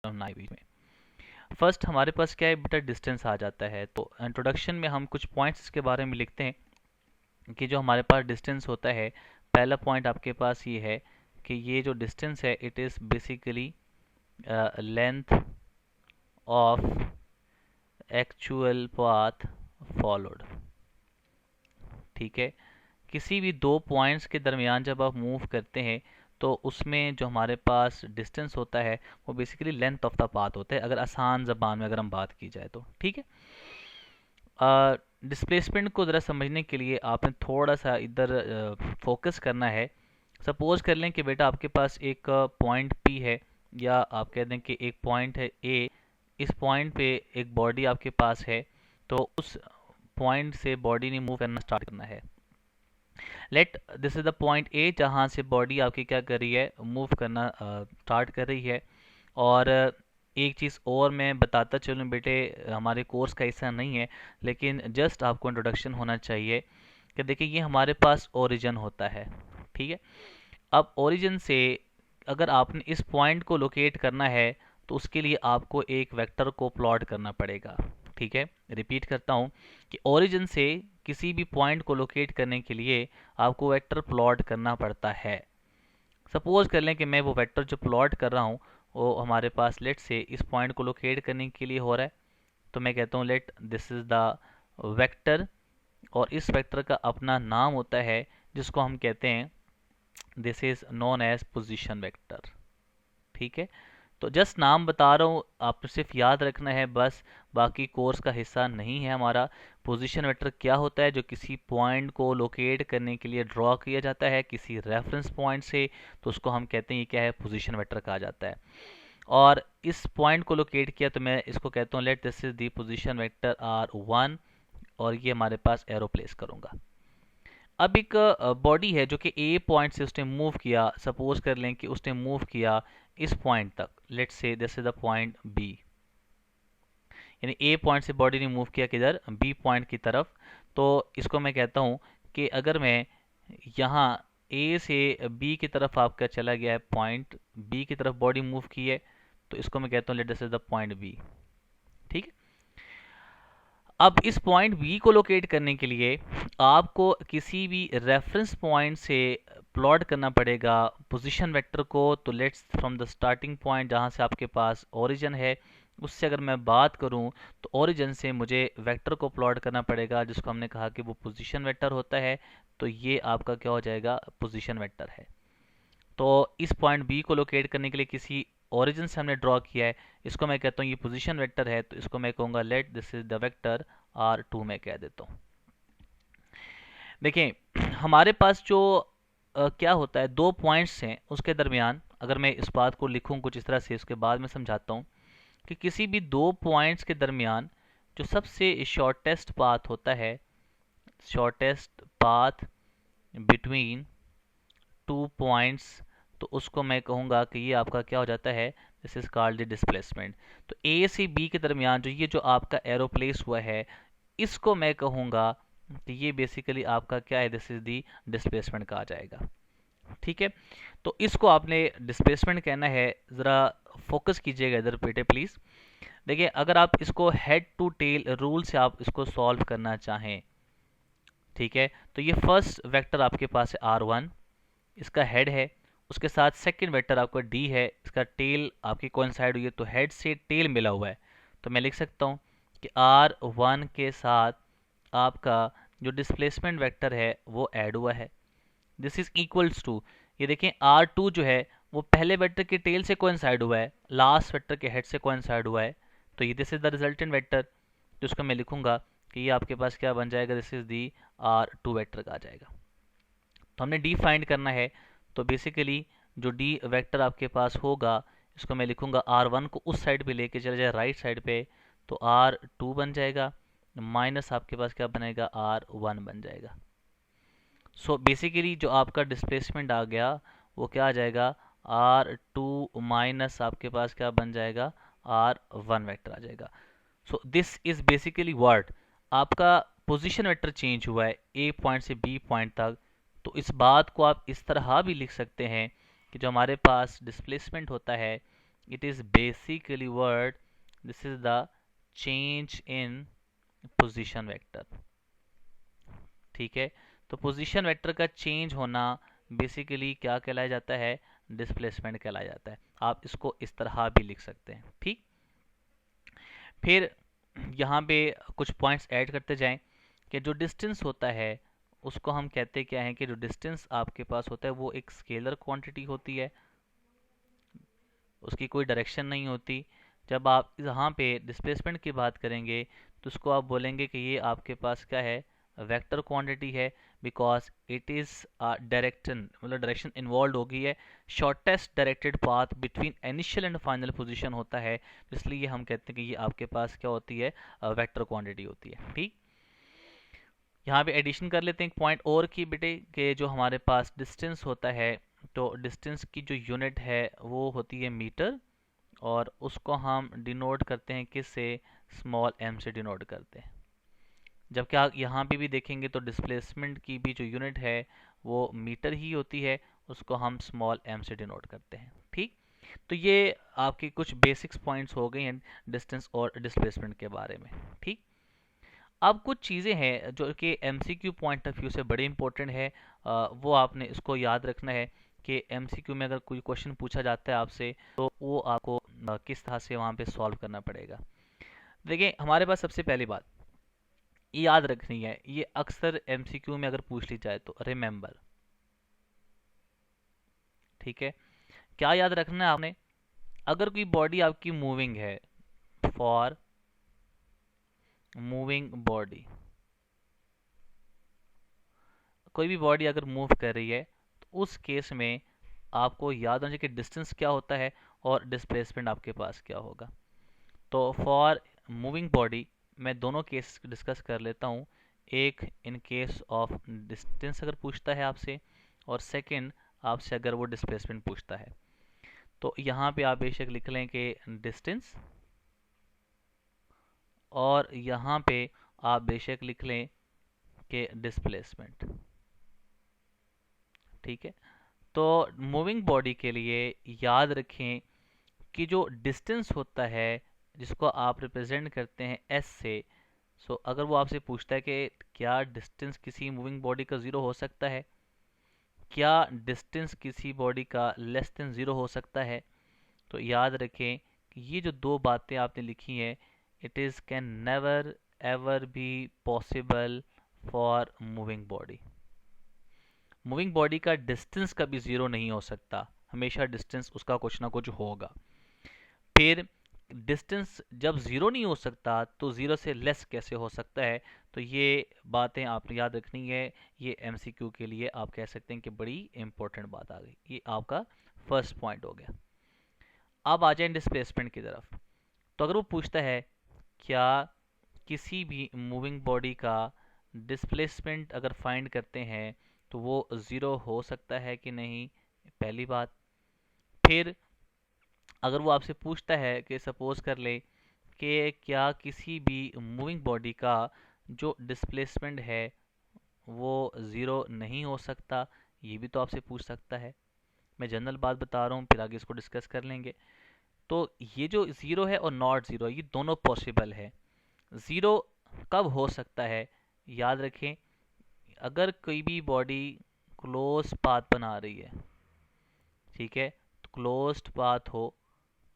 बनाई बीच में। फर्स्ट हमारे पास क्या है बेटा, डिस्टेंस आ जाता है। तो इंट्रोडक्शन में हम कुछ पॉइंट्स के बारे में लिखते हैं कि जो हमारे पास डिस्टेंस होता है, पहला पॉइंट आपके पास ये है कि ये जो डिस्टेंस है it is basically length of actual path followed. ठीक है, किसी भी दो पॉइंट्स के दरमियान जब आप मूव करते हैं तो उसमें जो हमारे पास डिस्टेंस होता है वो basically length of the path होता है, अगर आसान ज़बान में अगर हम बात की जाए तो। ठीक है, डिस्प्लेसमेंट को ज़रा समझने के लिए आपने थोड़ा सा इधर फोकस करना है। सपोज कर लें कि बेटा आपके पास एक पॉइंट P है, या आप कह दें कि एक पॉइंट है A। इस पॉइंट पे एक बॉडी आपके पास है, तो उस पॉइंट से बॉडी ने मूव करना स्टार्ट करना है। Let this is the point ए जहाँ से बॉडी आपकी क्या कर रही है, मूव करना स्टार्ट कर रही है। और एक चीज़ और मैं बताता चलूँ बेटे, हमारे कोर्स का हिस्सा नहीं है लेकिन जस्ट आपको इंट्रोडक्शन होना चाहिए कि देखिए ये हमारे पास ओरिजिन होता है। ठीक है, अब ओरिजिन से अगर आपने इस पॉइंट को लोकेट करना है तो उसके लिए आपको एक वेक्टर को प्लॉट करना पड़ेगा। ठीक है, रिपीट करता हूँ कि ओरिजिन से किसी भी पॉइंट को लोकेट करने के लिए आपको वेक्टर प्लॉट करना पड़ता है। सपोज कर लें कि मैं वो वेक्टर जो प्लॉट कर रहा हूँ वो हमारे पास लेट से इस पॉइंट को लोकेट करने के लिए हो रहा है, तो मैं कहता हूँ let this is the vector, और इस वेक्टर का अपना नाम होता है जिसको हम कहते हैं this is known as position vector. ठीक है, तो जस्ट नाम बता रहा हूँ, आपको सिर्फ याद रखना है बस, बाकी कोर्स का हिस्सा नहीं है हमारा। पोजीशन वेक्टर क्या होता है, जो किसी पॉइंट को लोकेट करने के लिए ड्रॉ किया जाता है किसी रेफरेंस पॉइंट से, तो उसको हम कहते हैं ये क्या है, पोजीशन वेक्टर कहा जाता है। और इस पॉइंट को लोकेट किया तो मैं इसको कहता हूँ let this is the position vector R1, और ये हमारे पास एरो प्लेस करूँगा। अब एक बॉडी है जो कि ए पॉइंट से उसने मूव किया, सपोज कर लें कि उसने मूव किया इस पॉइंट तक, let's say this is the point B, यानी ए पॉइंट से बॉडी ने मूव किया किधर, बी पॉइंट की तरफ। तो इसको मैं कहता हूँ कि अगर मैं यहाँ ए से बी की तरफ आपका चला गया है, पॉइंट बी की तरफ बॉडी मूव की है, तो इसको मैं कहता हूँ let this is the point B. ठीक है, अब इस पॉइंट बी को लोकेट करने के लिए आपको किसी भी रेफरेंस पॉइंट से प्लॉट करना पड़ेगा पोजीशन वेक्टर को। तो let's from the starting point जहाँ से आपके पास ओरिजिन है, उससे अगर मैं बात करूं तो ओरिजिन से मुझे वेक्टर को प्लॉट करना पड़ेगा जिसको हमने कहा कि वो पोजीशन वेक्टर होता है। तो ये आपका क्या हो जाएगा, पोजीशन वेक्टर है। तो इस पॉइंट बी को लोकेट करने के लिए किसी ओरिजिन से हमने ड्रॉ किया है, इसको मैं कहता हूँ ये पोजीशन वेक्टर है, तो इसको मैं कहूँगा late this is the vector R2 मैं कह देता हूँ। देखिए हमारे पास जो क्या होता है, दो पॉइंट्स हैं उसके दरमियान, अगर मैं इस बात को लिखूं कुछ इस तरह से, उसके बाद मैं समझाता हूँ कि किसी भी दो पॉइंट्स के दरमियान जो सबसे शॉर्टेस्ट पाथ होता है, shortest path between two points, तो उसको मैं कहूँगा कि ये आपका क्या हो जाता है, this is called the displacement. तो ए से बी के दरमियान जो ये जो आपका एरो प्लेस हुआ है, इसको मैं कहूँगा कि ये बेसिकली आपका क्या है, दिस इज दी डिस्प्लेसमेंट कहा जाएगा। ठीक है, तो इसको आपने डिस्प्लेसमेंट कहना है। ज़रा फोकस कीजिएगा इधर बेटे प्लीज़। देखिए अगर आप इसको हेड टू टेल रूल से आप इसको सॉल्व करना चाहें, ठीक है, तो ये फर्स्ट वेक्टर आपके पास है R1, इसका हेड है, उसके साथ सेकंड वेक्टर आपका D है, इसका टेल आपकी कोइंसाइड हुई है, तो हेड से टेल मिला हुआ है। तो मैं लिख सकता हूँ कि R1 के साथ आपका जो डिस्प्लेसमेंट वेक्टर है वो ऐड हुआ है, दिस इज इक्वल्स टू, ये देखें R2 जो है वो पहले वेक्टर के टेल से कोइंसाइड हुआ है, लास्ट वेक्टर के हेड से कोइंसाइड हुआ है, तो ये this is the resultant vector, जिसको मैं लिखूंगा कि ये आपके पास क्या बन जाएगा, this is the R2 vector का आ जाएगा। तो हमने डी फाइंड करना है, तो बेसिकली जो डी वेक्टर आपके पास होगा, इसको मैं लिखूंगा R1 को उस साइड पे लेके चले जाए राइट साइड पे, तो R2 बन जाएगा, माइनस आपके पास क्या बनेगा, R1 बन जाएगा। सो बेसिकली जो आपका डिस्प्लेसमेंट आ गया वो क्या आ जाएगा, R2 माइनस आपके पास क्या बन जाएगा, R1 वेक्टर आ जाएगा। सो दिस इज बेसिकली वर्ड आपका पोजीशन वेक्टर चेंज हुआ है ए पॉइंट से बी पॉइंट तक। तो इस बात को आप इस तरह भी लिख सकते हैं कि जो हमारे पास डिस्प्लेसमेंट होता है it is basically what, this is the change in position vector. ठीक है, तो पोजीशन वेक्टर का चेंज होना बेसिकली क्या कहलाया जाता है, डिस्प्लेसमेंट कहलाया जाता है। आप इसको इस तरह भी लिख सकते हैं। ठीक, फिर यहाँ पे कुछ पॉइंट्स ऐड करते जाएं कि जो डिस्टेंस होता है उसको हम कहते क्या हैं कि जो डिस्टेंस आपके पास होता है वो एक स्केलर क्वांटिटी होती है, उसकी कोई डायरेक्शन नहीं होती। जब आप यहाँ पे डिस्प्लेसमेंट की बात करेंगे तो उसको आप बोलेंगे कि ये आपके पास क्या है, वेक्टर क्वांटिटी है, बिकॉज इट इज़ डायरेक्शन, मतलब डायरेक्शन इन्वॉल्व होगी है, shortest directed path between initial and final position होता है, इसलिए हम कहते हैं कि ये आपके पास क्या होती है, वेक्टर क्वांटिटी होती है। ठीक, यहाँ पे एडिशन कर लेते हैं एक पॉइंट और की बेटे, कि जो हमारे पास डिस्टेंस होता है तो डिस्टेंस की जो यूनिट है वो होती है मीटर, और उसको हम डिनोट करते हैं किससे, स्मॉल m से डिनोट करते हैं। जबकि आप यहाँ पे भी देखेंगे तो डिस्प्लेसमेंट की भी जो यूनिट है वो मीटर ही होती है, उसको हम स्मॉल m से डिनोट करते हैं। ठीक, तो ये आपके कुछ बेसिक्स पॉइंट्स हो गए हैं डिस्टेंस और डिस्प्लेसमेंट के बारे में। ठीक, अब कुछ चीज़ें हैं जो कि एमसीक्यू पॉइंट ऑफ व्यू से बड़ी इंपॉर्टेंट है, वो आपने इसको याद रखना है कि एमसीक्यू में अगर कोई क्वेश्चन पूछा जाता है आपसे तो वो आपको किस तरह से वहाँ पे सॉल्व करना पड़ेगा। देखिए, हमारे पास सबसे पहली बात ये याद रखनी है, ये अक्सर एमसीक्यू में अगर पूछ ली जाए तो रिमेंबर। ठीक है, क्या याद रखना है आपने, अगर कोई बॉडी आपकी मूविंग है, फॉर मूविंग बॉडी, कोई भी बॉडी अगर मूव कर रही है तो उस केस में आपको याद होना चाहिए कि डिस्टेंस क्या होता है और डिस्प्लेसमेंट आपके पास क्या होगा। तो फॉर मूविंग बॉडी मैं दोनों केस डिस्कस कर लेता हूँ, एक इन केस ऑफ डिस्टेंस अगर पूछता है आपसे, और सेकंड आपसे अगर वो डिस्प्लेसमेंट पूछता है। तो यहाँ पे आप बेशक लिख लें कि डिस्टेंस, और यहाँ पे आप बेशक लिख लें कि डिस्प्लेसमेंट। ठीक है, तो मूविंग बॉडी के लिए याद रखें कि जो डिस्टेंस होता है जिसको आप रिप्रेजेंट करते हैं एस से, सो अगर वो आपसे पूछता है कि क्या डिस्टेंस किसी मूविंग बॉडी का ज़ीरो हो सकता है, क्या डिस्टेंस किसी बॉडी का लेस देन ज़ीरो हो सकता है, तो याद रखें कि ये जो दो बातें आपने लिखी हैं, it is can never ever be possible for moving body. Moving body का डिस्टेंस कभी ज़ीरो नहीं हो सकता, हमेशा डिस्टेंस उसका कुछ ना कुछ होगा। फिर डिस्टेंस जब ज़ीरो नहीं हो सकता तो ज़ीरो से लेस कैसे हो सकता है, तो ये बातें आपने याद रखनी है। ये एमसीक्यू के लिए आप कह सकते हैं कि बड़ी इंपॉर्टेंट बात आ गई। ये आपका फर्स्ट पॉइंट हो गया। अब आ जाए डिस्प्लेसमेंट की तरफ। तो अगर वो पूछता है क्या किसी भी मूविंग बॉडी का डिस्प्लेसमेंट अगर फाइंड करते हैं तो वो ज़ीरो हो सकता है कि नहीं, पहली बात। फिर अगर वो आपसे पूछता है कि सपोज कर ले कि क्या किसी भी मूविंग बॉडी का जो डिस्प्लेसमेंट है वो ज़ीरो नहीं हो सकता, ये भी तो आपसे पूछ सकता है। मैं जनरल बात बता रहा हूँ, फिर आगे इसको डिस्कस कर लेंगे। तो ये जो ज़ीरो है और नॉट ज़ीरो, ये दोनों पॉसिबल है। ज़ीरो कब हो सकता है, याद रखें, अगर कोई भी बॉडी क्लोज पाथ बना रही है, ठीक है, तो क्लोज्ड पाथ हो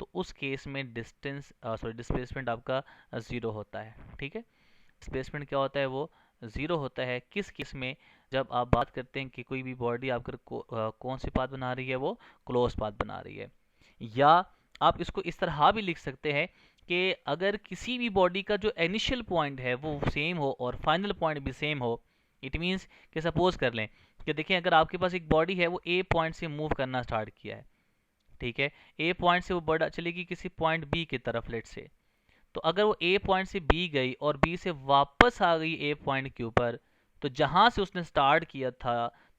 तो उस केस में डिस्प्लेसमेंट आपका ज़ीरो होता है। ठीक है, डिस्प्लेसमेंट क्या होता है, वो ज़ीरो होता है किस केस में, जब आप बात करते हैं कि कोई भी बॉडी आपकर कौन सी पाथ बना रही है, वो क्लोज पाथ बना रही है। या आप इसको इस तरह भी लिख सकते हैं कि अगर किसी भी बॉडी का जो इनिशियल पॉइंट है वो सेम हो और फाइनल पॉइंट भी सेम हो। इट मीन्स कि सपोज कर लें कि देखें, अगर आपके पास एक बॉडी है, वो ए पॉइंट से मूव करना स्टार्ट किया है, ठीक है, ए पॉइंट से वो बढ़ चलेगी किसी पॉइंट बी की तरफ, लेट से। तो अगर वो ए पॉइंट से बी गई और बी से वापस आ गई ए पॉइंट के ऊपर, तो जहां से उसने स्टार्ट किया था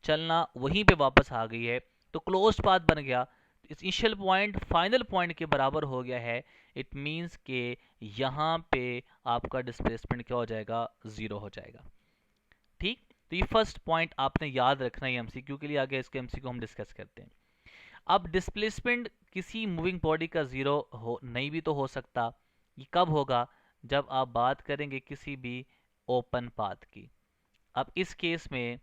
चलना वहीं पे वापस आ गई है, तो क्लोज पाथ बन गया। इनिशियल पॉइंट फाइनल पॉइंट के बराबर हो गया है। इट मीन्स के यहाँ पे आपका डिस्प्लेसमेंट क्या हो जाएगा, ज़ीरो हो जाएगा। ठीक, तो ये फर्स्ट पॉइंट आपने याद रखना है एमसीक्यू के लिए। आगे इसके एमसीक्यू हम डिस्कस करते हैं। अब डिस्प्लेसमेंट किसी मूविंग बॉडी का ज़ीरो हो नहीं भी तो हो सकता। ये कब होगा? जब आप बात करेंगे किसी भी ओपन पाथ की। अब इस केस में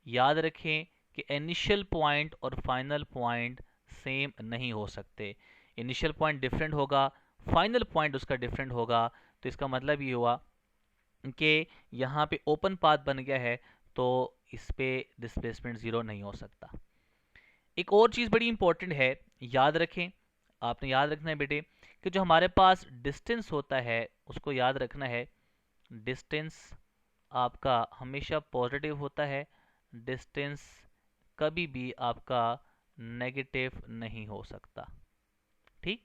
याद रखें कि इनिशियल पॉइंट और फाइनल पॉइंट सेम नहीं हो सकते। इनिशियल पॉइंट डिफरेंट होगा, फाइनल पॉइंट उसका डिफरेंट होगा। तो इसका मतलब ये हुआ कि यहाँ पे ओपन पाथ बन गया है, तो इस पे डिस्प्लेसमेंट ज़ीरो नहीं हो सकता। एक और चीज़ बड़ी इंपॉर्टेंट है, याद रखें, आपने याद रखना है बेटे, कि जो हमारे पास डिस्टेंस होता है उसको याद रखना है। डिस्टेंस आपका हमेशा पॉजिटिव होता है, डिस्टेंस कभी भी आपका नेगेटिव नहीं हो सकता। ठीक।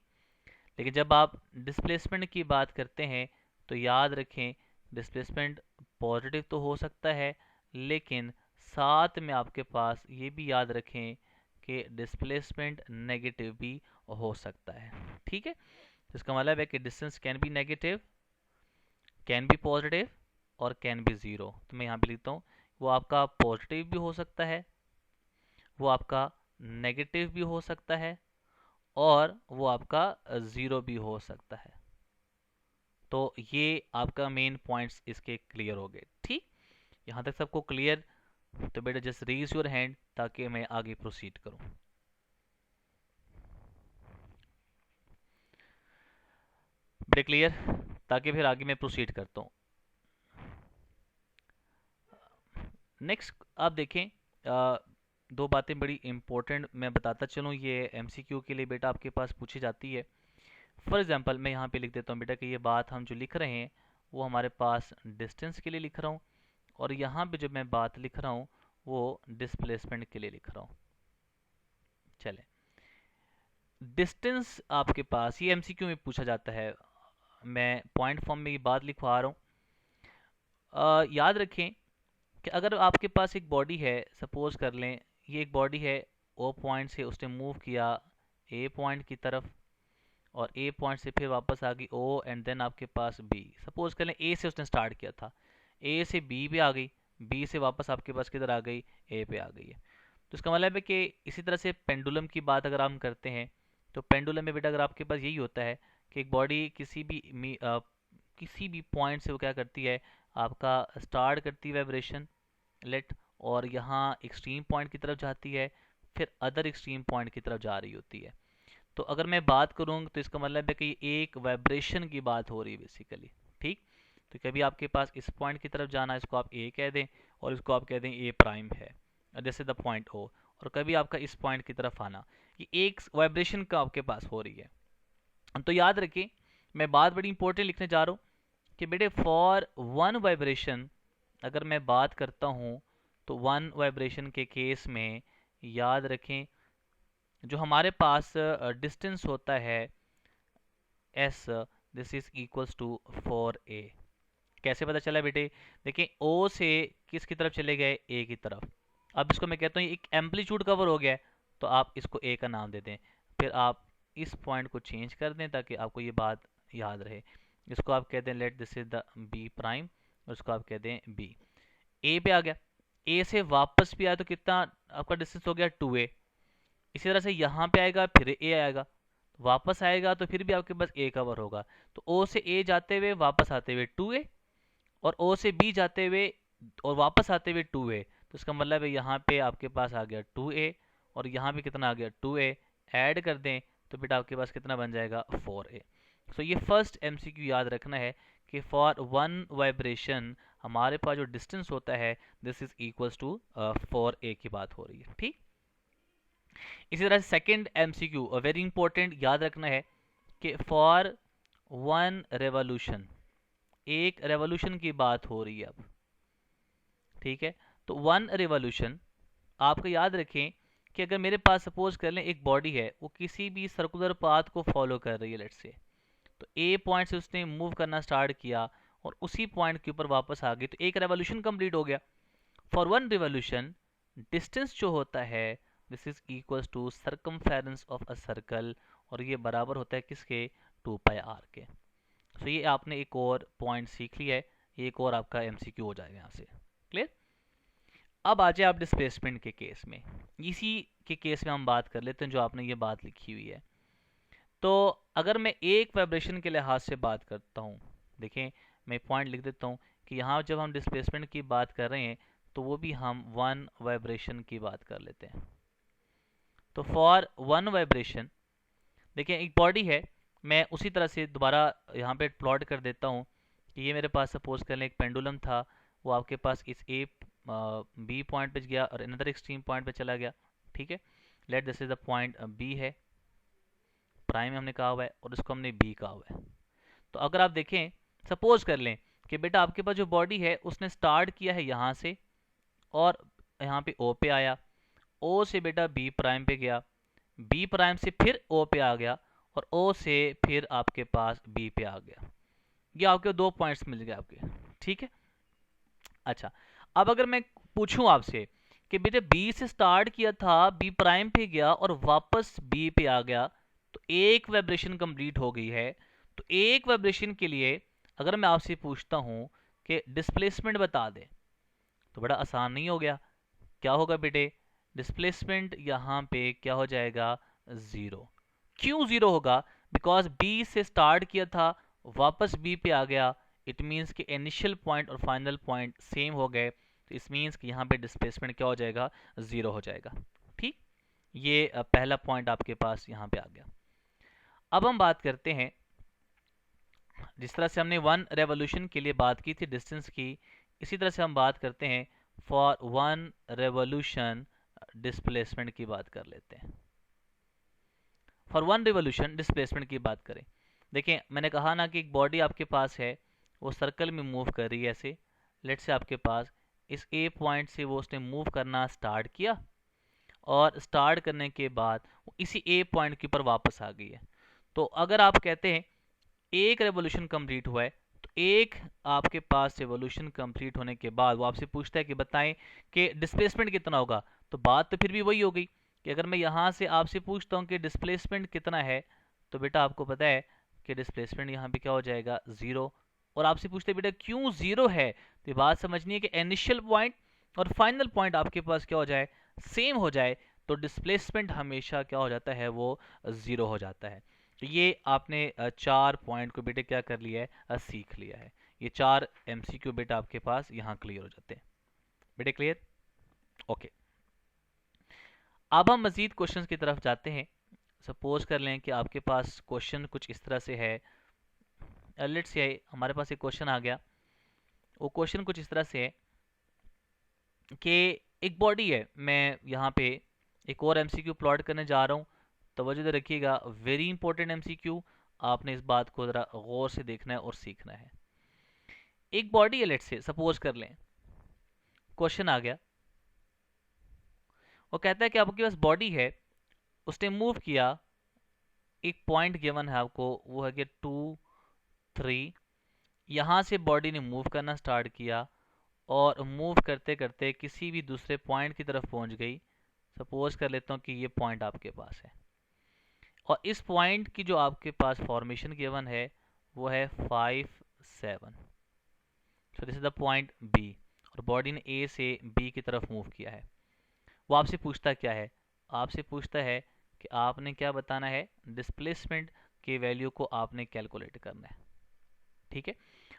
लेकिन जब आप डिस्प्लेसमेंट की बात करते हैं तो याद रखें, डिस्प्लेसमेंट पॉजिटिव तो हो सकता है, लेकिन साथ में आपके पास ये भी याद रखें कि डिस्प्लेसमेंट नेगेटिव भी हो सकता है। ठीक है, तो इसका मतलब है कि distance can be negative, can be positive और कैन बी ज़ीरो। तो मैं यहाँ पे लिखता हूँ, वो आपका पॉजिटिव भी हो सकता है, वो आपका नेगेटिव भी हो सकता है, और वो आपका ज़ीरो भी हो सकता है। तो ये आपका मेन पॉइंट्स इसके क्लियर हो गए। ठीक, यहाँ तक सबको क्लियर? तो बेटा जस्ट रेज योर हैंड ताकि मैं आगे प्रोसीड करूँ। बेटा क्लियर? ताकि फिर आगे मैं प्रोसीड करता हूँ। नेक्स्ट आप देखें, दो बातें बड़ी इंपॉर्टेंट मैं बताता चलूँ, ये एमसीक्यू के लिए बेटा आपके पास पूछी जाती है। फॉर एग्जांपल मैं यहाँ पे लिख देता हूँ बेटा कि ये बात हम जो लिख रहे हैं वो हमारे पास डिस्टेंस के लिए लिख रहा हूँ, और यहाँ पे जब मैं बात लिख रहा हूँ वो डिस्प्लेसमेंट के लिए लिख रहा हूँ। चले, डिस्टेंस आपके पास ये एमसीक्यू में पूछा जाता है, मैं पॉइंट फॉर्म में ये बात लिखवा रहा हूँ। याद रखें कि अगर आपके पास एक बॉडी है, सपोज कर लें ये एक बॉडी है, ओ पॉइंट से उसने मूव किया ए पॉइंट की तरफ, और ए पॉइंट से फिर वापस आ गई ओ, एंड देन आपके पास बी। सपोज कर लें ए से उसने स्टार्ट किया था, ए से बी पे आ गई, बी से वापस आपके पास किधर आ गई, ए पे आ गई है। तो इसका मतलब है कि इसी तरह से पेंडुलम की बात अगर हम करते हैं तो पेंडुलम में बेटा अगर आपके पास यही होता है कि एक बॉडी किसी भी पॉइंट से वो क्या करती है, आपका स्टार्ट करती है वाइब्रेशन लेट, और यहाँ एक्सट्रीम पॉइंट की तरफ जाती है, फिर अदर एक्सट्रीम पॉइंट की तरफ जा रही होती है। तो अगर मैं बात करूँ तो इसका मतलब है कि एक वाइब्रेशन की बात हो रही है बेसिकली। ठीक, तो कभी आपके पास इस पॉइंट की तरफ जाना, इसको आप ए कह दें और इसको आप कह दें ए प्राइम है, जैसे द पॉइंट ओ, और कभी आपका इस पॉइंट की तरफ आना, ये एक वाइब्रेशन का आपके पास हो रही है। तो याद रखिए, मैं बात बड़ी इंपॉर्टेंट लिखने जा रहा हूँ कि बेटे फॉर वन वाइब्रेशन अगर मैं बात करता हूँ तो वन वाइब्रेशन के केस में याद रखें जो हमारे पास डिस्टेंस होता है S, this is equals to 4a। कैसे पता चला बेटे? देखिए ओ से किसकी तरफ चले गए, ए की तरफ। अब इसको मैं कहता हूँ एक एम्पलीट्यूड कवर हो गया है, तो आप इसको ए का नाम दे दें, फिर आप इस पॉइंट को चेंज कर दें ताकि आपको ये बात याद रहे। इसको आप कहते हैं let this is the B prime, और इसको आप कहते हैं बी। ए पे आ गया, ए से वापस भी आया तो कितना आपका डिस्टेंस हो गया 2a। इसी तरह से यहाँ पे आएगा, फिर ए आएगा, वापस आएगा तो फिर भी आपके पास ए कवर होगा। तो ओ से ए जाते हुए वापस आते हुए 2a, और ओ से बी जाते हुए और वापस आते हुए 2a। तो इसका मतलब है यहाँ पे आपके पास आ गया 2a, और यहाँ पे कितना आ गया 2a, ऐड कर दें तो बेटा आपके पास कितना बन जाएगा 4a। सो ये फर्स्ट एमसीक्यू याद रखना है कि फॉर वन वाइब्रेशन हमारे पास जो डिस्टेंस होता है this is equals to 4a की बात हो रही है। ठीक, इसी तरह सेकंड एमसीक्यू वेरी इंपॉर्टेंट याद रखना है कि फॉर वन रेवोल्यूशन, एक रेवोल्यूशन की बात हो रही है अब। ठीक है, तो वन रेवोल्यूशन आपको याद रखें कि अगर मेरे पास सपोज कर लें एक बॉडी है, वो किसी भी सर्कुलर पाथ को फॉलो कर रही है लेट्स से, तो ए पॉइंट से उसने मूव करना स्टार्ट किया और उसी पॉइंट के ऊपर वापस आ गई, तो एक रेवोल्यूशन कंप्लीट हो गया। फॉर वन रिवोल्यूशन डिस्टेंस जो होता है this is equals to circumference of a circle, और ये बराबर होता है किसके, 2πr के। तो ये आपने एक और पॉइंट सीख लिया है, एक और आपका एमसीक्यू हो जाएगा यहाँ से। क्लियर? अब आ जाए आप डिस्प्लेसमेंट के केस में, इसी के केस में हम बात कर लेते हैं जो आपने ये बात लिखी हुई है। तो अगर मैं एक वाइब्रेशन के लिहाज से बात करता हूँ, देखें मैं पॉइंट लिख देता हूँ कि यहाँ जब हम डिस्प्लेसमेंट की बात कर रहे हैं तो वो भी हम वन वाइब्रेशन की बात कर लेते हैं। तो फॉर वन वाइब्रेशन देखिए एक बॉडी है, मैं उसी तरह से दोबारा यहाँ पे प्लॉट कर देता हूँ कि ये मेरे पास सपोज कर लें एक पेंडुलम था, वो आपके पास इस ए बी पॉइंट पे गया और अनदर एक्सट्रीम पॉइंट पे चला गया। ठीक है, let this is the point B है, प्राइम हमने कहा हुआ है और इसको हमने बी कहा हुआ है। तो अगर आप देखें, सपोज कर लें कि बेटा आपके पास जो बॉडी है उसने स्टार्ट किया है यहाँ से और यहाँ पे ओ पे आया, ओ से बेटा बी प्राइम पे गया, बी प्राइम से फिर ओ पे आ गया और ओ से फिर आपके पास बी पे आ गया। ये आपके दो पॉइंट्स मिल गए आपके। ठीक है, अच्छा अब अगर मैं पूछूं आपसे कि बेटे बी से स्टार्ट किया था, बी प्राइम पे गया और वापस बी पे आ गया, तो एक वाइब्रेशन कंप्लीट हो गई है। तो एक वाइब्रेशन के लिए अगर मैं आपसे पूछता हूं कि डिस्प्लेसमेंट बता दे, तो बड़ा आसान नहीं हो गया। क्या होगा बेटे, डिस्प्लेसमेंट यहाँ पे क्या हो जाएगा, ज़ीरो। क्यों ज़ीरो होगा, बिकॉज बी से स्टार्ट किया था वापस बी पे आ गया, इट मीन्स कि इनिशियल पॉइंट और फाइनल पॉइंट सेम हो गए, तो इस मीन्स कि यहाँ पे डिस्प्लेसमेंट क्या हो जाएगा, ज़ीरो हो जाएगा। ठीक, ये पहला पॉइंट आपके पास यहाँ पे आ गया। अब हम बात करते हैं, जिस तरह से हमने वन रेवोल्यूशन के लिए बात की थी डिस्टेंस की, इसी तरह से हम बात करते हैं फॉर वन रेवोल्यूशन डिस्प्लेसमेंट की बात कर लेते हैं। फॉर वन रिवोल्यूशन डिस्प्लेसमेंट की बात करें, देखें मैंने कहा ना कि एक बॉडी आपके पास है, वो सर्कल में मूव कर रही है ऐसे। लेट से आपके पास इस ए पॉइंट से वो उसने मूव करना स्टार्ट किया और स्टार्ट करने के बाद वो इसी ए पॉइंट के ऊपर वापस आ गई है। तो अगर आप कहते हैं एक रेवोल्यूशन कंप्लीट हुआ है, तो एक आपके पास रेवोल्यूशन कंप्लीट होने के बाद वो आपसे पूछता है कि बताएं कि डिस्प्लेसमेंट कितना होगा। तो बात तो फिर भी वही हो गई कि अगर मैं यहाँ से आपसे पूछता हूँ कि डिस्प्लेसमेंट कितना है, तो बेटा आपको पता है कि डिस्प्लेसमेंट यहाँ पे क्या हो जाएगा, ज़ीरो। और आपसे पूछते हैं बेटा क्यों ज़ीरो है, तो बात समझनी है कि इनिशियल पॉइंट और फाइनल पॉइंट आपके पास क्या हो जाए, सेम हो जाए, तो डिस्प्लेसमेंट हमेशा क्या हो जाता है, वो ज़ीरो हो जाता है। तो ये आपने चार पॉइंट को बेटे क्या कर लिया है, सीख लिया है। ये चार एमसीक्यू बेटा आपके पास यहाँ क्लियर हो जाते हैं। बेटे क्लियर, ओके। अब हम मजीद क्वेश्चंस की तरफ जाते हैं। सपोज कर लें कि आपके पास क्वेश्चन कुछ इस तरह से है, लेट्स से हमारे पास एक क्वेश्चन आ गया। वो क्वेश्चन कुछ इस तरह से है कि एक बॉडी है, मैं यहाँ पे एक और एमसीक्यू प्लॉट करने जा रहा हूँ। तवज्जो रखिएगा, वेरी इंपॉर्टेंट एमसीक्यू, आपने इस बात को ज़रा गौर से देखना है और सीखना है। एक बॉडी है, लेट्स से सपोज कर लें, क्वेश्चन आ गया, वो कहता है कि आपके पास बॉडी है, उसने मूव किया, एक पॉइंट गिवन है आपको, वो है कि 2 3। यहाँ से बॉडी ने मूव करना स्टार्ट किया और मूव करते करते किसी भी दूसरे पॉइंट की तरफ पहुँच गई। सपोज कर लेता हूँ कि ये पॉइंट आपके पास है और इस पॉइंट की जो आपके पास फॉर्मेशन गिवन है वो है 5 7। So this is the point B और बॉडी ने ए से बी की तरफ मूव किया है। वो आपसे पूछता क्या है, आपसे पूछता है कि आपने क्या बताना है, डिस्प्लेसमेंट की वैल्यू को आपने कैलकुलेट करना है। ठीक है,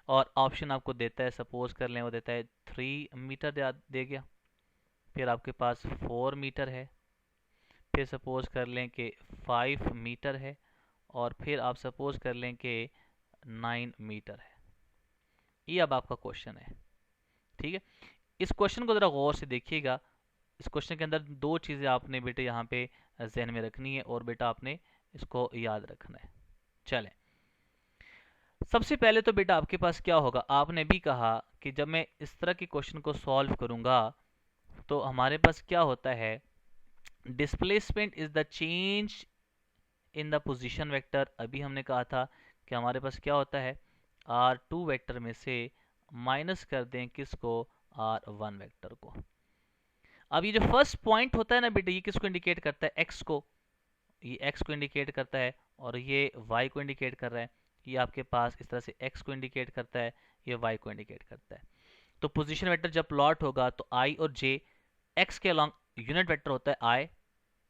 और ऑप्शन आपको देता है, सपोज कर लें वो देता है 3 मीटर दे गया, फिर आपके पास 4 मीटर है, फिर सपोज कर लें कि 5 मीटर है और फिर आप सपोज कर लें कि 9 मीटर है। ये अब आपका क्वेश्चन है। ठीक है, इस क्वेश्चन को ज़रा गौर से देखिएगा। इस क्वेश्चन के अंदर दो चीज़ें आपने बेटे यहाँ पे जहन में रखनी है और बेटा आपने इसको याद रखना है। चलें, सबसे पहले तो बेटा आपके पास क्या होगा, आपने भी कहा कि जब मैं इस तरह के क्वेश्चन को सॉल्व करूँगा तो हमारे पास क्या होता है, displacement is the change in the position vector. अभी हमने कहा था कि हमारे पास क्या होता है, R2 वेक्टर में से माइनस कर दें किसको, R1 वेक्टर को। अब ये जो फर्स्ट पॉइंट होता है ना बेटा, ये किसको इंडिकेट करता है, x को, ये x को इंडिकेट करता है और ये y को इंडिकेट कर रहा है। ये आपके पास इस तरह से x को इंडिकेट करता है, ये y को इंडिकेट करता है। तो पोजीशन वेक्टर जब प्लॉट होगा तो i और j एक्स के अलॉन्ग यूनिट वेक्टर होता है आई,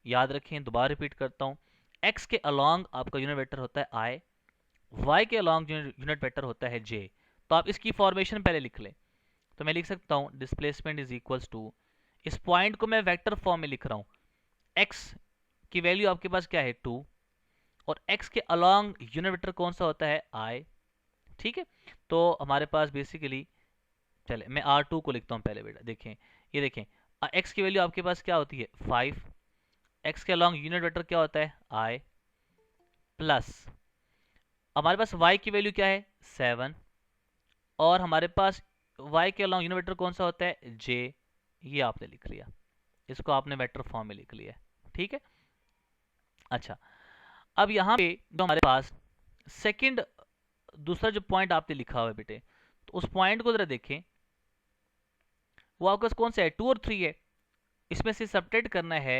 याद रखें, दोबारा रिपीट करता हूँ, एक्स के अलॉन्ग आपका यूनिट वेक्टर होता है आई, वाई के अलॉन्ग यूनिट वेक्टर होता है जे। तो आप इसकी फॉर्मेशन पहले लिख लें। तो मैं लिख सकता हूँ डिस्प्लेसमेंट इज इक्वल्स टू, इस पॉइंट को मैं वेक्टर फॉर्म में लिख रहा हूँ, एक्स की वैल्यू आपके पास क्या है 2, और एक्स के अलॉन्ग यूनिट वेक्टर कौन सा होता है आई। ठीक है, तो हमारे पास बेसिकली, चले मैं R2 को लिखता हूँ पहले बेटा, देखें ये देखें, एक्स की वैल्यू आपके पास क्या होती है 5, एक्स के अलॉन्ग यूनिट वेक्टर क्या होता है आई, प्लस हमारे पास y की वैल्यू क्या है 7, और हमारे पास y के अलॉन्ग यूनिट वेक्टर कौन सा होता है j। ये आपने लिख लिया, इसको आपने वेक्टर फॉर्म में लिख लिया। ठीक है, अच्छा अब यहाँ पे जो हमारे पास सेकंड दूसरा जो पॉइंट आपने लिखा हुआ है बेटे, तो उस पॉइंट को जरा देखें, वो आपके पास कौन सा है 2 और 3 है, इसमें से सबट्रैक्ट करना है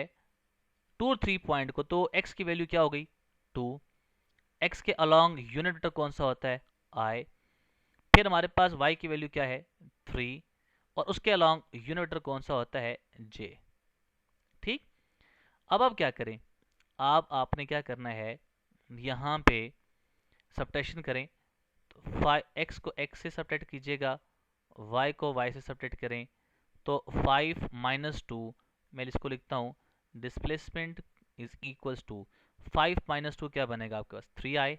2 और 3 पॉइंट को, तो x की वैल्यू क्या हो गई 2, x के अलॉन्ग यूनिट वेक्टर कौन सा होता है i, फिर हमारे पास y की वैल्यू क्या है 3, और उसके अलॉन्ग यूनिट वेक्टर कौन सा होता है j। ठीक, अब आप क्या करें, आपने क्या करना है, यहाँ पे सब्ट्रैक्शन करें, तो x को x से सब्ट्रैक्ट कीजिएगा, y को y से सब्ट्रैक्ट करें, तो 5 माइनस 2, मैं इसको लिखता हूँ displacement is equals to 5 minus 2 क्या बनेगा आपके पास 3i,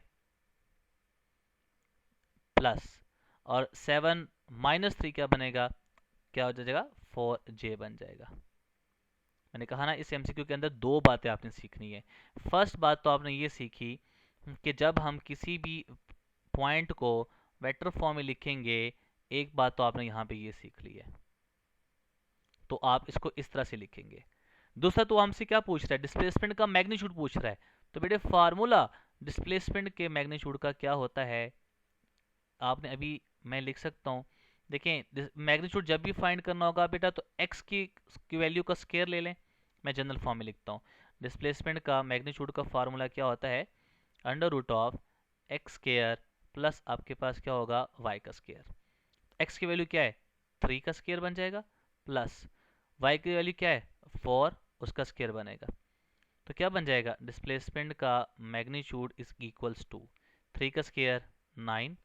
प्लस और 7 माइनस 3 क्या बनेगा, क्या हो जाएगा 4j बन जाएगा। मैंने कहा ना इस एमसीक्यू के अंदर दो बातें आपने सीखनी है। फर्स्ट बात तो आपने ये सीखी कि जब हम किसी भी पॉइंट को वेक्टर फॉर्म में लिखेंगे, एक बात तो आपने यहाँ पे ये सीख ली है, तो आप इसको इस तरह से लिखेंगे। दूसरा तो हमसे क्या पूछ रहा है, डिस्प्लेसमेंट का मैग्नीट्यूड पूछ रहा है, तो बेटे फार्मूला डिस्प्लेसमेंट के मैग्नीट्यूड का क्या होता है, आपने अभी, मैं लिख सकता हूँ, देखें मैग्नीट्यूड जब भी फाइंड करना होगा बेटा, तो x की वैल्यू का स्केयर ले लें। मैं जनरल फॉर्म में लिखता हूँ, डिस्प्लेसमेंट का मैग्नीट्यूड का फार्मूला क्या होता है under root of x square plus आपके पास क्या होगा y का स्केयर। x की वैल्यू क्या है 3 का स्केयर बन जाएगा, प्लस y की वैल्यू क्या है 4, उसका स्केयर बनेगा, तो क्या बन जाएगा डिस्प्लेसमेंट का मैग्नीट्यूड इज इक्वल्स टू 3 का स्केयर 9,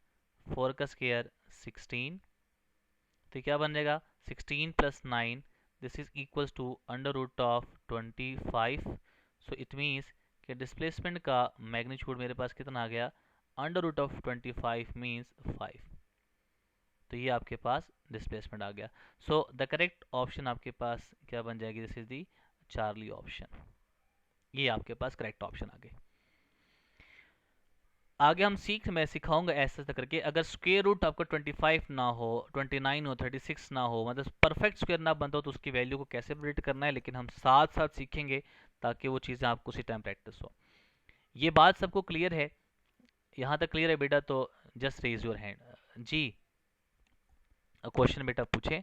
4 का स्केयर 16, तो क्या बन जाएगा 16 plus 9, this is equals to under root of 25। So it means कि डिस्प्लेसमेंट का मैग्नीट्यूड मेरे पास कितना आ गया अंडर रूट ऑफ 25 मीन्स 5। तो ये आपके पास डिस्प्लेसमेंट आ गया। सो द करेक्ट ऑप्शन आपके पास क्या बन जाएगी, this is the Charlie option. ये आपके पास करेक्ट ऑप्शन आ गए। आगे हम मैं सिखाऊंगा ऐसा करके, अगर स्क्वायर रूट आपका 25 ना हो, 29 हो, 36 ना हो, मतलब परफेक्ट स्क्वायर ना बनता हो, तो उसकी वैल्यू को कैसे प्रिडिक्ट करना है, लेकिन हम साथ साथ सीखेंगे ताकि वो चीज़ें आपको उसी टाइम प्रैक्टिस हो। ये बात सबको क्लियर है, यहाँ तक क्लियर है बेटा, तो जस्ट रेज योर हैंड जी। क्वेश्चन बेटा पूछें।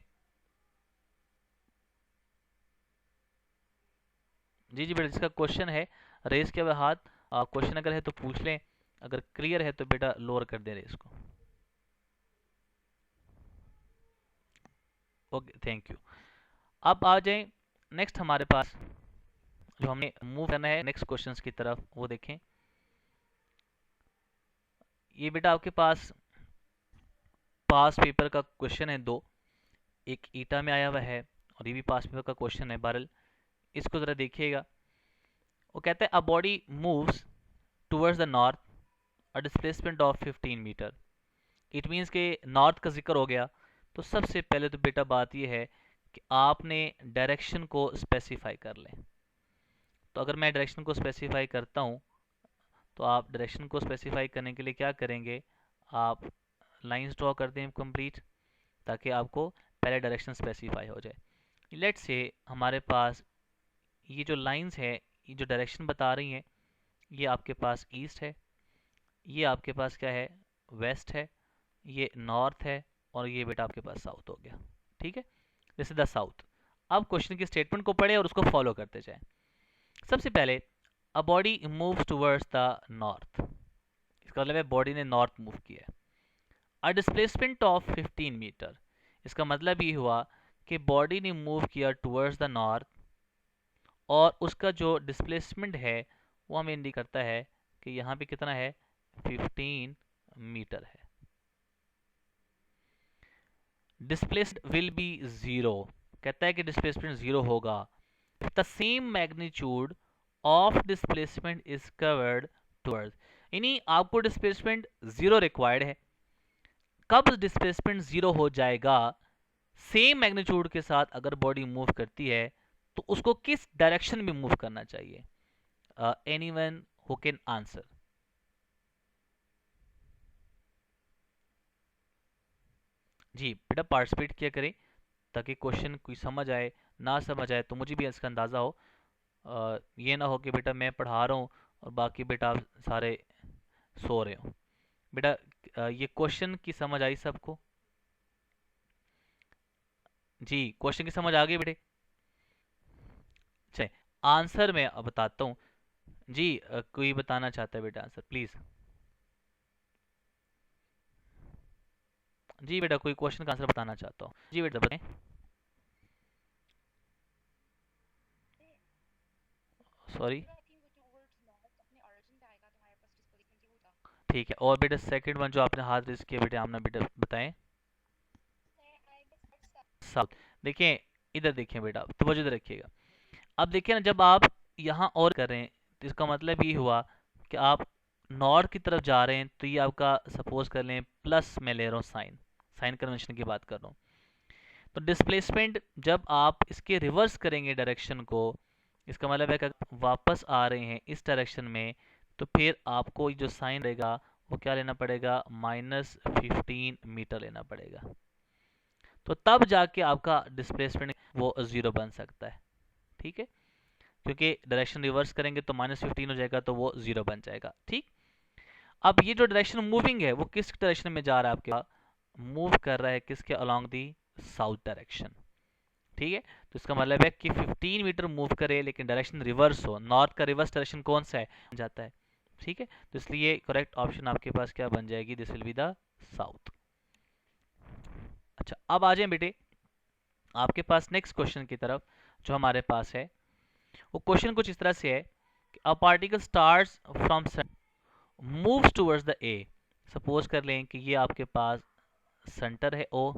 जी जी बेटा, जिसका क्वेश्चन है रेस किया हुआ हाथ, क्वेश्चन अगर है तो पूछ लें, अगर क्लियर है तो बेटा लोअर कर दे रेस को। Okay thank you. अब आ जाएं नेक्स्ट हमारे पास, जो हमें मूव करना है नेक्स्ट क्वेश्चंस की तरफ, वो देखें। ये बेटा आपके पास पास पेपर का क्वेश्चन है दो, एक ईटा में आया हुआ है और ये भी पास पेपर का क्वेश्चन है बहरल, इसको ज़रा देखिएगा। वो कहता है a body moves towards the north a displacement of 15 metre. It means के नॉर्थ का जिक्र हो गया, तो सबसे पहले तो बेटा बात यह है कि आपने डायरेक्शन को स्पेसिफाई कर लें। तो अगर मैं डायरेक्शन को स्पेसिफाई करता हूँ, तो आप डायरेक्शन को स्पेसिफाई करने के लिए क्या करेंगे, आप लाइंस ड्रॉ कर दें कंप्लीट, ताकि आपको पहले डायरेक्शन स्पेसिफाई हो जाए। लेट्स से हमारे पास ये जो लाइंस है, ये जो डायरेक्शन बता रही हैं, ये आपके पास ईस्ट है, ये आपके पास क्या है वेस्ट है, ये नॉर्थ है, और ये बेटा आपके पास साउथ हो गया। ठीक है, दिस इज द साउथ। अब क्वेश्चन की स्टेटमेंट को पढ़े और उसको फॉलो करते जाएं। सबसे पहले अ body moves towards the north, इसका मतलब है बॉडी ने नॉर्थ मूव किया है। अ डिस्प्लेसमेंट ऑफ 15 मीटर, इसका मतलब ये हुआ कि बॉडी ने मूव किया टुवर्ड्स द नॉर्थ और उसका जो डिस्प्लेसमेंट है वो हमें इंडिकेट करता है कि यहाँ पे कितना है, 15 मीटर है। डिस्प्लेस्ड विल बी जीरो, कहता है कि डिस्प्लेसमेंट जीरो होगा। The same magnitude of displacement is covered towards, यानी आपको डिस्प्लेसमेंट जीरो रिक्वायर्ड है। कब डिस्प्लेसमेंट जीरो हो जाएगा, सेम मैग्नीट्यूड के साथ अगर बॉडी मूव करती है तो उसको किस डायरेक्शन में मूव करना चाहिए। Anyone who can answer. जी बेटा पार्टिसिपेट किया करें ताकि क्वेश्चन कोई समझ आए, ना समझ आए तो मुझे भी इसका अंदाज़ा हो। ये ना हो कि बेटा मैं पढ़ा रहा हूँ और बाकी बेटा आप सारे सो रहे हो। बेटा ये क्वेश्चन की समझ आई सबको? जी क्वेश्चन की समझ आ गई बेटे? चलिए आंसर मैं अब बताता हूँ। जी कोई बताना चाहता है बेटा आंसर प्लीज़? जी बेटा कोई क्वेश्चन का आंसर बताना चाहता हूँ, जी बेटा बताएं। सॉरी ठीक है, और बेटा सेकंड वन जो आपने हाथ रेस किया बेटा आमना बेटा बताएं। साउथ। देखिए इधर देखिए बेटा, तवज्जो इधर रखिएगा। अब देखिए ना, जब आप यहाँ और कर रहे हैं तो इसका मतलब ये हुआ कि आप नॉर्थ की तरफ जा रहे हैं, तो ये आपका सपोज कर लें प्लस, मैं ले रहा हूँ साइन, साइन कन्वेंशन की बात कर रहा हूँ। तो डिस्प्लेसमेंट जब आप इसके रिवर्स करेंगे डायरेक्शन को, इसका मतलब है कि वापस आ रहे हैं इस डायरेक्शन में, तो फिर आपको जो साइन रहेगा वो क्या लेना पड़ेगा, -15 मीटर लेना पड़ेगा। तो तब जाके आपका डिस्प्लेसमेंट वो जीरो बन सकता है। ठीक है, क्योंकि डायरेक्शन रिवर्स करेंगे तो -15 हो जाएगा, तो वो जीरो बन जाएगा। ठीक, अब ये जो डायरेक्शन मूविंग है वो किस डायरेक्शन में जा रहा है, आपके मूव कर रहा है किसके, अलोंग दी साउथ डायरेक्शन। ठीक है, तो इसका मतलब है कि 15 मीटर मूव करे लेकिन डायरेक्शन रिवर्स हो, नॉर्थ का रिवर्स डायरेक्शन कौन सा है, जाता है। ठीक है, तो इसलिए करेक्ट ऑप्शन आपके पास क्या बन जाएगी, this will be the south. अच्छा अब आ जाए बेटे आपके पास नेक्स्ट क्वेश्चन की तरफ जो हमारे पास है। वो क्वेश्चन कुछ इस तरह से है कि a particle starts from moves towards the A. Suppose कर लें कि ये आपके पास सेंटर है ओ,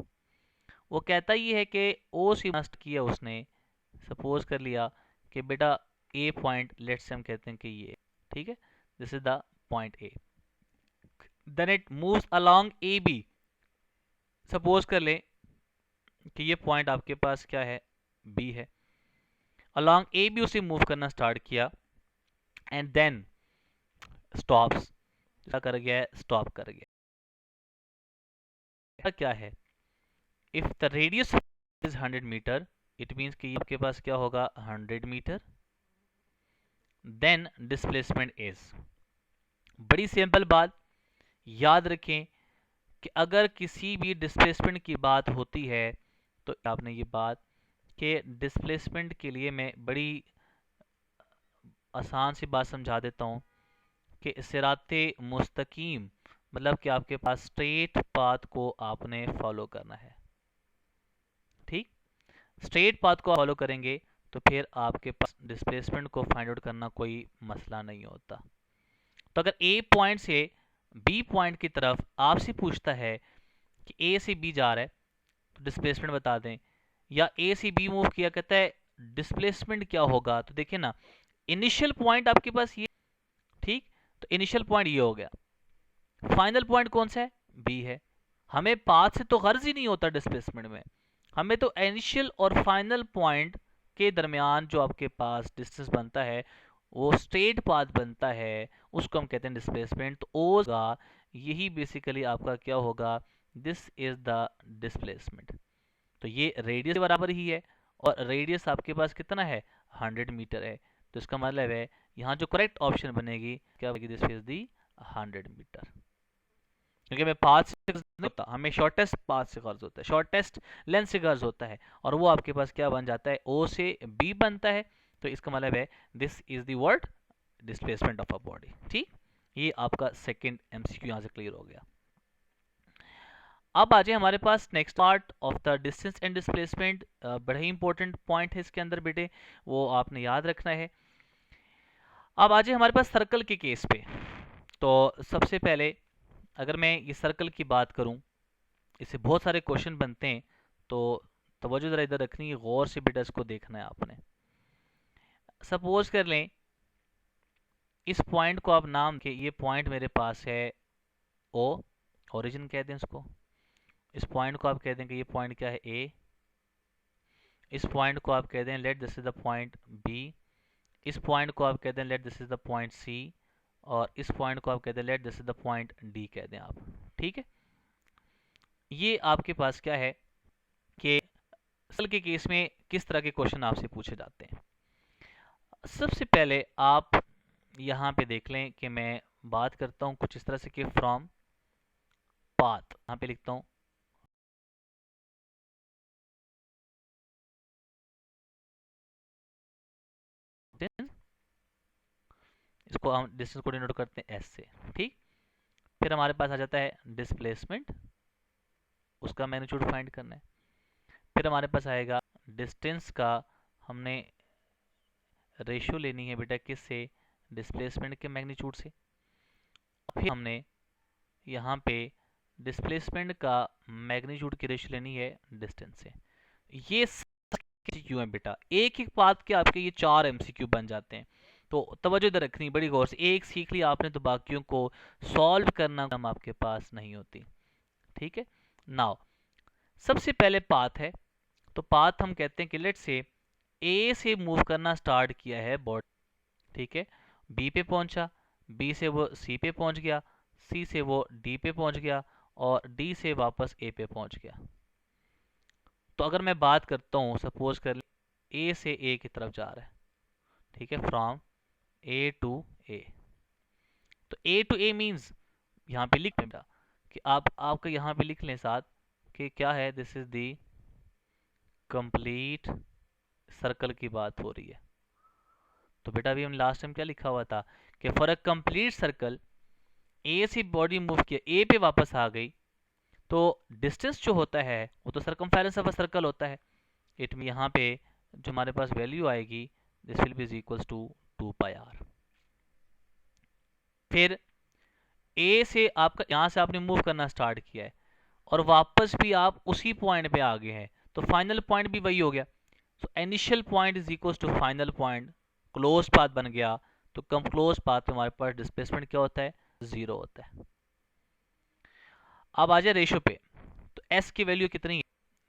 वो कहता ये है कि ओ से नष्ट किया उसने, सपोज कर लिया कि बेटा ए पॉइंट, लेट्स से हम कहते हैं कि ये, ठीक है, this is the point A, then it moves along A B. Suppose कर लें कि ये पॉइंट आपके पास क्या है, बी है, अलोंग ए बी उसे मूव करना स्टार्ट किया एंड देन स्टॉप्स, क्या कर गया है, स्टॉप कर गया। क्या है, if the radius is 100 metre, it means कि आपके पास क्या होगा, 100 मीटर, देन डिस्प्लेसमेंट इज। बड़ी सिंपल बात याद रखें कि अगर किसी भी डिस्प्लेसमेंट की बात होती है तो आपने ये बात कि डिस्प्लेसमेंट के लिए मैं बड़ी आसान सी बात समझा देता हूँ कि सिराते मुस्तकीम मतलब कि आपके पास स्ट्रेट पाथ को आपने फॉलो करना है। ठीक, स्ट्रेट पाथ को फॉलो करेंगे तो फिर आपके पास डिस्प्लेसमेंट को फाइंड आउट करना कोई मसला नहीं होता। तो अगर ए पॉइंट से बी पॉइंट की तरफ आपसे पूछता है कि ए से बी जा रहा है तो डिस्प्लेसमेंट बता दें, या ए से बी मूव किया, कहता है डिस्प्लेसमेंट क्या होगा, तो देखिए ना इनिशियल पॉइंट आपके पास ये, ठीक, तो इनिशियल पॉइंट ये हो गया, फाइनल पॉइंट कौन सा है, बी है। हमें पाथ से तो गर्ज ही नहीं होता डिस्प्लेसमेंट में, हमें तो इनिशियल और फाइनल पॉइंट के दरमियान जो आपके पास डिस्टेंस बनता है वो स्ट्रेट पाथ बनता है, उसको हम कहते हैं डिस्प्लेसमेंट। तो ओ का यही बेसिकली आपका क्या होगा, दिस इज द डिस्प्लेसमेंट। तो ये रेडियस के बराबर ही है और रेडियस आपके पास कितना है, 100 मीटर है। तो इसका मतलब है यहाँ जो करेक्ट ऑप्शन बनेगी क्या बनेगी, दिस इज दी 100 मीटर, क्योंकि हमें पाथ से नहीं होता, हमें शॉर्टेस्ट पाथ से गर्ज होता है, शॉर्टेस्ट लेंथ से गर्ज होता है, और वो आपके पास क्या बन जाता है, ओ से बी बनता है। तो इसका मतलब है this is the word displacement of a body. ठीक, ये आपका सेकंड एमसीक्यू यहाँ से क्लियर हो गया। अब आ जाए हमारे पास next part of the distance and displacement. बड़ा ही इंपॉर्टेंट पॉइंट है इसके अंदर बेटे, वो आपने याद रखना है। अब आ जाए हमारे पास सर्कल के केस पे। तो सबसे पहले अगर मैं ये सर्कल की बात करूं, इससे बहुत सारे क्वेश्चन बनते हैं, तो तवज्जो ज़रा इधर रखनी है, गौर से बेटा इसको देखना है आपने। सपोज कर लें इस पॉइंट को आप नाम के, ये पॉइंट मेरे पास है ओ, ओरिजिन कह दें इसको। इस पॉइंट को आप कह दें कि ये पॉइंट क्या है ए। इस पॉइंट को आप कह दें let this is the point B. इस पॉइंट को आप कह दें let this is the point C. और इस पॉइंट को आप कह दें let this is the point D कह दें आप। ठीक है, ये आपके पास क्या है कि असल के केस में किस तरह के क्वेश्चन आपसे पूछे जाते हैं। सबसे पहले आप यहाँ पे देख लें कि मैं बात करता हूँ कुछ इस तरह से कि फ्रॉम पाथ, यहाँ पे लिखता हूँ इसको हम डिस्टेंस को डिनोट करते हैं एस से। ठीक, फिर हमारे पास आ जाता है डिस्प्लेसमेंट, उसका मैग्नीट्यूड फाइंड करना है। फिर हमारे पास आएगा डिस्टेंस का, हमने रेशियो लेनी है बेटा किससे, डिस्प्लेसमेंट के मैग्नीट्यूड से। फिर हमने यहाँ पे डिस्प्लेसमेंट का मैग्नीट्यूड की रेशियो लेनी है डिस्टेंस से। ये एमसीक्यू है बेटा, एक एक बात के आपके ये 4 एमसीक्यू बन जाते हैं। तो तवज्जो इधर रखनी बड़ी गौर से, एक सीख लिया आपने तो बाकियों को सॉल्व करना हम आपके पास नहीं होती। ठीक है, नाउ सबसे पहले पाथ है, तो पाथ हम कहते हैं कि लेट से ए से मूव करना स्टार्ट किया है बॉडी। ठीक है, बी पे पहुंचा, बी से वो सी पे पहुंच गया, सी से वो डी पे पहुंच गया, और डी से वापस ए पे पहुंच गया। तो अगर मैं बात करता हूँ सपोज कर ए से ए की तरफ जा रहा है, ठीक है, फ्रॉम ए टू ए। तो ए टू ए मीन्स यहाँ पे लिख बेटा कि आपका यहाँ पे लिख लें साथ कि क्या है, this is the complete circle की बात हो रही है। तो बेटा अभी हम लास्ट टाइम क्या लिखा हुआ था कि for a complete circle A से बॉडी मूव किया, ए पे वापस आ गई, तो डिस्टेंस जो होता है वो तो सरकमफेरेंस ऑफ अ सर्कल होता है। इट में यहाँ पे जो हमारे पास वैल्यू आएगी, this will be equals to 2πr। फिर ए से आपका यहाँ से आपने मूव करना स्टार्ट किया है और वापस भी आप उसी पॉइंट पे आ गए हैं, तो फाइनल पॉइंट भी वही हो गया। So initial point is equals to final point, close path बन गया। तो कम क्लोज पाथ पे हमारे पास डिस्प्लेसमेंट क्या होता है, 0 होता है। अब आ जाए रेशो पे, तो एस की वैल्यू कितनी है,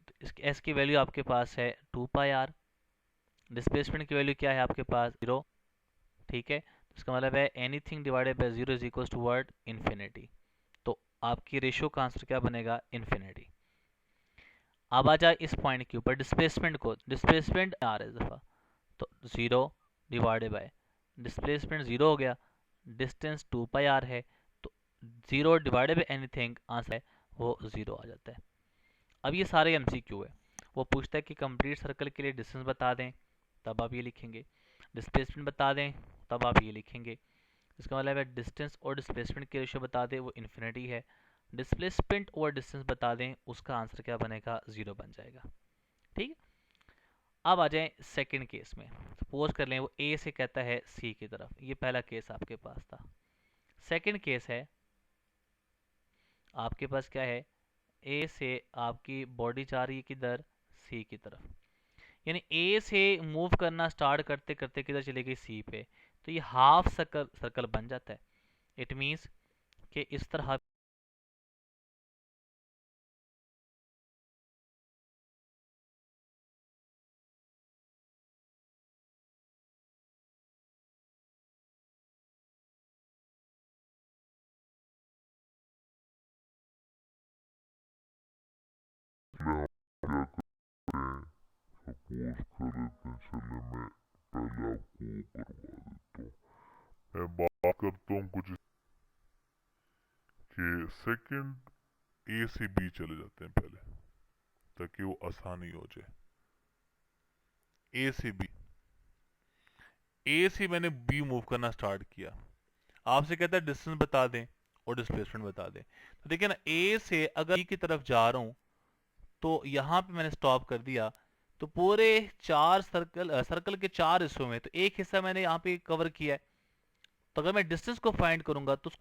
तो इस एस की वैल्यू आपके पास है 2πr। डिस्प्लेसमेंट की वैल्यू क्या है आपके पास, 0। ठीक है, तो इसका मतलब है anything divided by 0 is equals to word infinity. तो आपकी रेशियो का आंसर क्या बनेगा, इन्फिनिटी। अब आ जाए इस पॉइंट के ऊपर डिस्प्लेसमेंट को, डिस्प्लेसमेंट आ रहा है इस दफ़ा, तो 0 डिवाइडेड बाय डिस्प्लेसमेंट 0 हो गया, डिस्टेंस 2πr है, तो 0 डिवाइडेड बाय एनीथिंग आंसर है वो 0 आ जाता है। अब ये सारे एमसीक्यू है, वो पूछता है कि कंप्लीट सर्कल के लिए डिस्टेंस बता दें, तब आप ये लिखेंगे। डिस्प्लेसमेंट बता दें, तब आप ये लिखेंगे। इसका मतलब है डिस्टेंस और डिस्प्लेसमेंट की रेशियो बता दें, वो इन्फिनिटी है। डिस्प्लेसमेंट और डिस्टेंस बता दें, उसका आंसर क्या बनेगा, 0 बन जाएगा। ठीक है, अब आ जाए सेकंड केस में। सपोज कर लें वो ए से कहता है सी की तरफ, ये पहला केस आपके पास था। सेकंड केस है आपके पास क्या है, ए से आपकी बॉडी जा रही है किधर, सी की तरफ। यानी ए से मूव करना स्टार्ट करते करते किधर चले गई, सी पे। तो ये हाफ सर्कल सर्कल बन जाता है। इट मीन्स कि इस तरह इसलिए हम क्या करते हैं, सपोज कर लेते हैं, चले मैं पहले आपको वो करवा देता हूँ। मैं बात करता हूँ कुछ कि सेकंड ए से बी चले जाते हैं पहले, ताकि वो आसानी हो जाए। ए से बी, ए से मैंने बी मूव करना स्टार्ट किया, आपसे कहता है डिस्टेंस बता दें, और डिस्प्लेसमेंट बता दें। तो देखिए ना, ए से अगर बी की तरफ जा रहा हूँ तो यहाँ पे मैंने स्टॉप कर दिया, तो पूरे चार सर्कल के चार हिस्सों में तो एक हिस्सा मैंने यहाँ पे कवर किया है। तो अगर मैं डिस्टेंस को फाइंड करूंगा तो